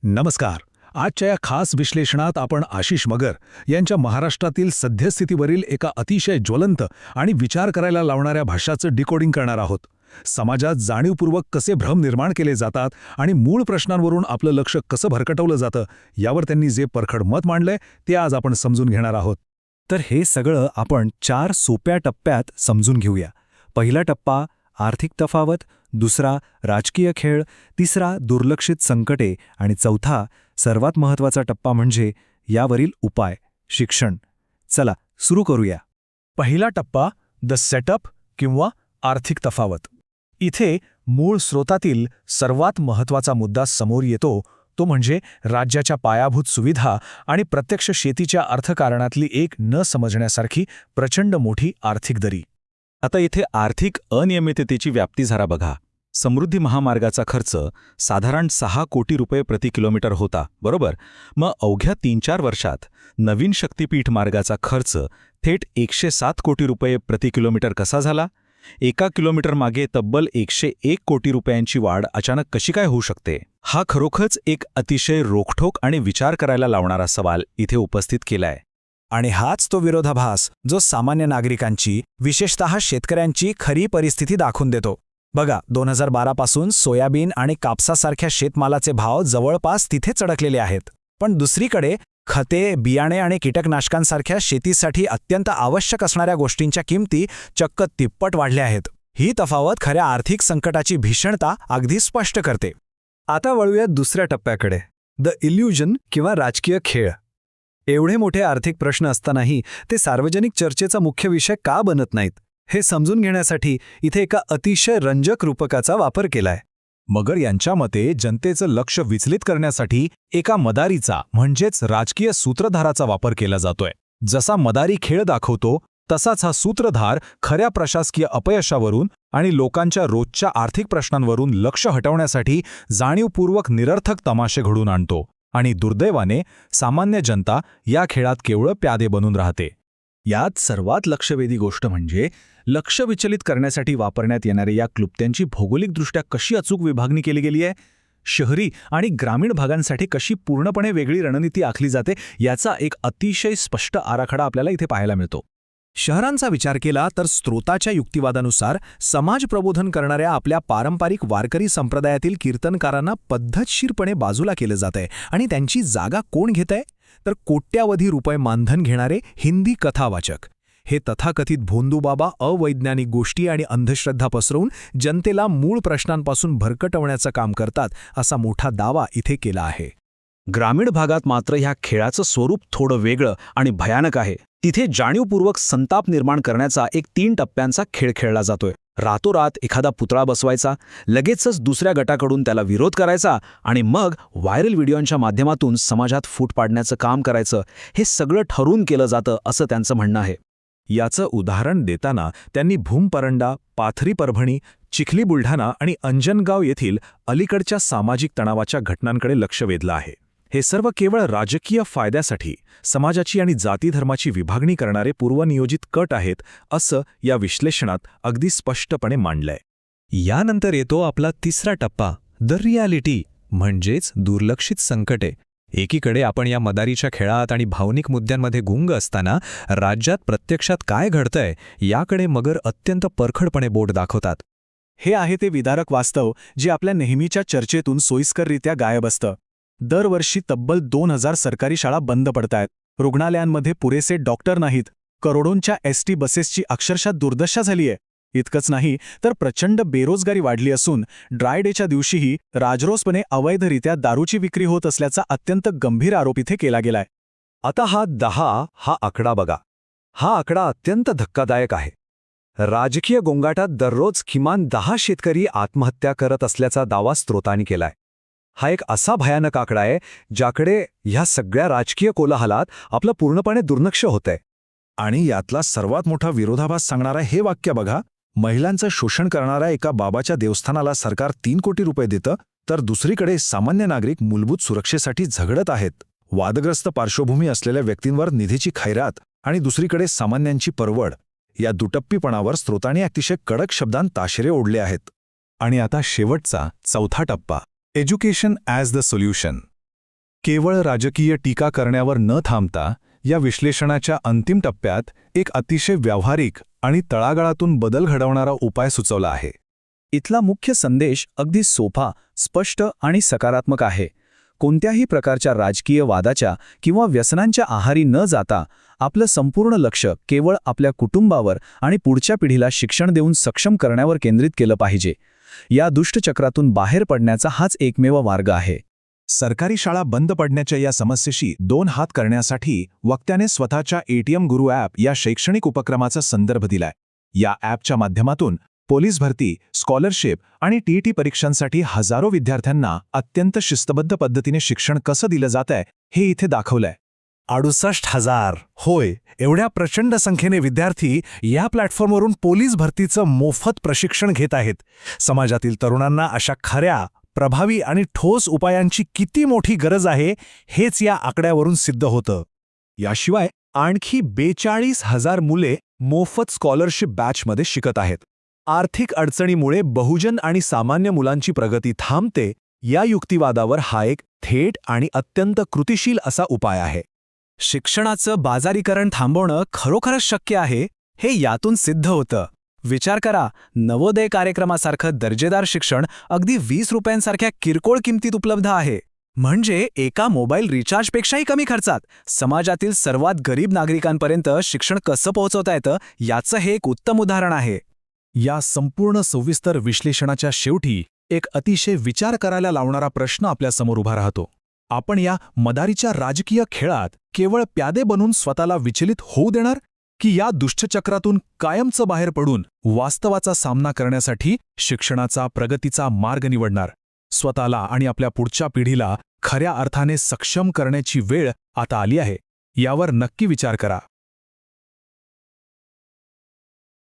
नमस्कार. आजच्या या खास विश्लेषणात आपण आशिष मगर यांच्या महाराष्ट्रातील सद्यस्थितीवरील एका अतिशय ज्वलंत आणि विचार करायला लावणाऱ्या भाष्याचं डिकोडिंग करणार आहोत. समाजात जाणीवपूर्वक कसे भ्रम निर्माण केले जातात आणि मूळ प्रश्नांवरून आपलं लक्ष कसं भरकटवलं जातं यावर त्यांनी जे परखड मत मांडलंय ते आज आपण समजून घेणार आहोत. तर हे सगळं आपण 4 सोप्या टप्प्यात समजून घेऊया. पहिला टप्पा आर्थिक तफावत, दुसरा राजकीय खेळ, तिसरा दुर्लक्षित संकटे आणि चौथा सर्वात महत्त्वाचा टप्पा म्हणजे यावरील उपाय, शिक्षण. चला सुरू करूया. पहिला टप्पा द सेटअप किंवा आर्थिक तफावत. इथे मूळ स्रोतातील सर्वात महत्त्वाचा मुद्दा समोर येतो, तो म्हणजे राज्याच्या पायाभूत सुविधा आणि प्रत्यक्ष शेतीच्या अर्थकारणातली एक न समजण्यासारखी प्रचंड मोठी आर्थिक दरी. आता इथे आर्थिक अनियमिततेची व्याप्ती जरा बघा. समृद्धी महामार्गाचा खर्च साधारण 6 कोटी रुपये प्रति किलोमीटर होता, बरोबर? मग अवघ्या 3-4 वर्षात नवीन शक्तीपीठ मार्गाचा खर्च थेट 107 कोटी रुपये प्रति किलोमीटर कसा झाला? 1 किलोमीटर मागे तब्बल 101 कोटी रुपयांची वाढ अचानक कशी काय होऊ शकते? हा खरोखरच एक अतिशय रोखठोक आणि विचार करायला लावणारा सवाल इथे उपस्थित केलाय. आणि हाच तो विरोधाभास जो सामान्य नागरिकांची, विशेषतः शेतकऱ्यांची खरी परिस्थिती दाखवून देतो. बघा, 2012 पासून सोयाबीन आणि कापसासारख्या शेतमालाचे भाव जवळपास तिथेच अडकलेले आहेत. पण दुसरीकडे खते, बियाणे आणि कीटकनाशकांसारख्या शेतीसाठी अत्यंत आवश्यक असणाऱ्या गोष्टींच्या किमती चक्क तिप्पट वाढल्या आहेत. ही तफावत खऱ्या आर्थिक संकटाची भीषणता अगदी स्पष्ट करते. आता वळूया दुसऱ्या टप्प्याकडे, द इल्युजन किंवा राजकीय खेळ. एवढे मोठे आर्थिक प्रश्न असतानाही ते सार्वजनिक चर्चेचा मुख्य विषय का बनत नाहीत, हे समजून घेण्यासाठी इथे एका अतिशय रंजक रूपकाचा वापर केलाय. मगर यांच्या मते जनतेचं लक्ष विचलित करण्यासाठी एका मदारीचा म्हणजेच राजकीय सूत्रधाराचा वापर केला जातोय. जसा मदारी खेळ दाखवतो तसाच हा सूत्रधार खऱ्या प्रशासकीय अपयशावरून आणि लोकांच्या रोजच्या आर्थिक प्रश्नांवरून लक्ष हटवण्यासाठी जाणीवपूर्वक निरर्थक तमाशे घडून आणतो. आणि दुर्दैवाने सामान्य जनता या खेळात केवळ प्यादे बनून राहते. यात सर्वात लक्षवेधी गोष्ट म्हणजे लक्ष विचलित करण्यासाठी वापरण्यात येणाऱ्या या क्लुप्त्यांची भौगोलिकदृष्ट्या कशी अचूक विभागणी केली गेली आहे. शहरी आणि ग्रामीण भागांसाठी कशी पूर्णपणे वेगळी रणनीती आखली जाते याचा एक अतिशय स्पष्ट आराखडा आपल्याला इथे पाहायला मिळतो. शहरांचा विचार केला तर स्त्रोताच्या युक्तिवादानुसार समाज प्रबोधन करणाऱ्या आपल्या पारंपरिक वारकरी संप्रदायातील कीर्तनकारांना पद्धतशीरपणे बाजूला केलं जातंय आणि त्यांची जागा कोण घेतंय? तर कोट्यावधी रुपये मानधन घेणारे हिंदी कथावाचक. हे तथाकथित भोंदूबाबा अवैज्ञानिक गोष्टी आणि अंधश्रद्धा पसरवून जनतेला मूळ प्रश्नांपासून भरकटवण्याचं काम करतात, असा मोठा दावा इथे केला आहे. ग्रामीण भागात मात्र ह्या खेळाचं स्वरूप थोडं वेगळं आणि भयानक आहे. तिथे जाणीवपूर्वक संताप निर्माण करण्याचा एक 3 टप्प्यांचा खेळ खेळला जातोय. रातोरात एखादा पुतळा बसवायचा, लगेचच दुसऱ्या गटाकडून त्याला विरोध करायचा आणि मग व्हायरल व्हिडिओंच्या माध्यमातून समाजात फूट पाडण्याचं काम करायचं. हे सगळं ठरवून केलं जातं असं त्यांचं म्हणणं आहे. याचं उदाहरण देताना त्यांनी भूमपरंडा, पाथरी परभणी, चिखली बुलढाणा आणि अंजनगाव येथील अलीकडच्या सामाजिक तणावाच्या घटनांकडे लक्ष वेधलं आहे. हे सर्व केवळ राजकीय फायद्यासाठी समाजाची आणि जातीधर्माची विभागणी करणारे पूर्वनियोजित कट आहेत, असं या विश्लेषणात अगदी स्पष्टपणे मांडलंय. यानंतर येतो आपला तिसरा टप्पा, द रियालिटी म्हणजेच दुर्लक्षित संकटे. एकीकडे आपण या मदारीच्या खेळात आणि भावनिक मुद्द्यांमध्ये गुंग असताना राज्यात प्रत्यक्षात काय घडतंय याकडे मगर अत्यंत परखडपणे बोट दाखवतात. हे आहे ते विदारक वास्तव जे आपल्या नेहमीच्या चर्चेतून सोयीस्कररित्या गायब असतं. दरवर्षी तब्बल 2000 सरकारी शाळा बंद पडतायत. रुग्णालयांमध्ये पुरेसे डॉक्टर नाहीत. करोडोंच्या एसटी बसेसची अक्षरशः दुर्दशा झालीय. इतकंच नाही तर प्रचंड बेरोजगारी वाढली असून ड्राय डेच्या दिवशीही राजरोसपणे अवैधरित्या दारूची विक्री होत असल्याचा अत्यंत गंभीर आरोप इथे केला गेलाय. आता हा 10 हा आकडा बघा. हा आकडा अत्यंत धक्कादायक आहे. राजकीय गोंगाटात दररोज किमान 10 शेतकरी आत्महत्या करत असल्याचा दावा स्रोतांनी केलाय. हा एक असा भयानक आकडा आहे ज्याकडे ह्या सगळ्या राजकीय कोलाहलात आपलं पूर्णपणे दुर्लक्ष होतंय. आणि यातला सर्वात मोठा विरोधाभास सांगणारा हे वाक्य बघा. महिलांचं शोषण करणाऱ्या एका बाबाच्या देवस्थानाला सरकार 3 कोटी रुपये देतं, तर दुसरीकडे सामान्य नागरिक मूलभूत सुरक्षेसाठी झगडत आहेत. वादग्रस्त पार्श्वभूमी असलेल्या व्यक्तींवर निधीची खैरात आणि दुसरीकडे सामान्यांची परवड. या दुटप्पीपणावर स्रोतांनी अतिशय कडक शब्दांत ताशेरे ओढले आहेत. आणि आता शेवटचा, चौथा टप्पा, एज्युकेशन ॲज द सोल्युशन. केवळ राजकीय टीका करण्यावर न थांबता या विश्लेषणाच्या अंतिम टप्प्यात एक अतिशय व्यावहारिक आणि तळागाळातून बदल घडवणारा उपाय सुचवला आहे. इथला मुख्य संदेश अगदी सोपा, स्पष्ट आणि सकारात्मक आहे. कोणत्याही प्रकारच्या राजकीय वादाच्या किंवा व्यसनांच्या आहारी न जाता आपलं संपूर्ण लक्ष केवळ आपल्या कुटुंबावर आणि पुढच्या पिढीला शिक्षण देऊन सक्षम करण्यावर केंद्रित केलं पाहिजे. या दुष्टचक्रातून बाहेर पडण्याचा हाच एकमेव मार्ग आहे. सरकारी शाळा बंद पडण्याच्या या समस्येशी दोन हात करण्यासाठी वक्त्याने स्वतःच्या ATM गुरु ॲप या शैक्षणिक उपक्रमाचा संदर्भ दिलाय. या ॲपच्या माध्यमातून पोलीस भरती, स्कॉलरशिप आणि TET परीक्षांसाठी हजारो विद्यार्थ्यांना अत्यंत शिस्तबद्ध पद्धतीने शिक्षण कसं दिलं जातंय हे इथे दाखवलंय. 68,000 होय, एवढ्या प्रचंड संख्येने विद्यार्थी या प्लॅटफॉर्मवरून पोलीस भरतीचं मोफत प्रशिक्षण घेत आहेत. समाजातील तरुणांना अशा खऱ्या, प्रभावी आणि ठोस उपायांची किती मोठी गरज आहे हेच या आकड्यावरून सिद्ध होतं. याशिवाय आणखी 42,000 मुले मोफत स्कॉलरशिप बॅचमध्ये शिकत आहेत. आर्थिक अडचणीमुळे बहुजन आणि सामान्य मुलांची प्रगती थांबते या युक्तिवादावर हा एक थेट आणि अत्यंत कृतिशील असा उपाय आहे. शिक्षणाचं बाजारीकरण थांबवणं खरोखरच शक्य आहे हे यातून सिद्ध होतं. विचार करा, नवोदय कार्यक्रमासारखं दर्जेदार शिक्षण अगदी 20 रुपयांसारख्या किरकोळ किमतीत उपलब्ध आहे. म्हणजे एका मोबाईल रिचार्जपेक्षाही कमी खर्चात समाजातील सर्वात गरीब नागरिकांपर्यंत शिक्षण कसं पोहोचवता येतं याचं हे एक उत्तम उदाहरण आहे. या संपूर्ण सविस्तर विश्लेषणाच्या शेवटी एक अतिशय विचार करायला लावणारा प्रश्न आपल्यासमोर उभा राहतो. आपण या मदारीच्या राजकीय खेळात केवळ प्यादे बनून स्वतःला विचलित होऊ देणार, की या दुष्टचक्रातून कायमचं बाहेर पडून वास्तवाचा सामना करण्यासाठी शिक्षणाचा, प्रगतीचा मार्ग निवडणार? स्वतःला आणि आपल्या पुढच्या पिढीला खऱ्या अर्थाने सक्षम करण्याची वेळ आता आली आहे. यावर नक्की विचार करा.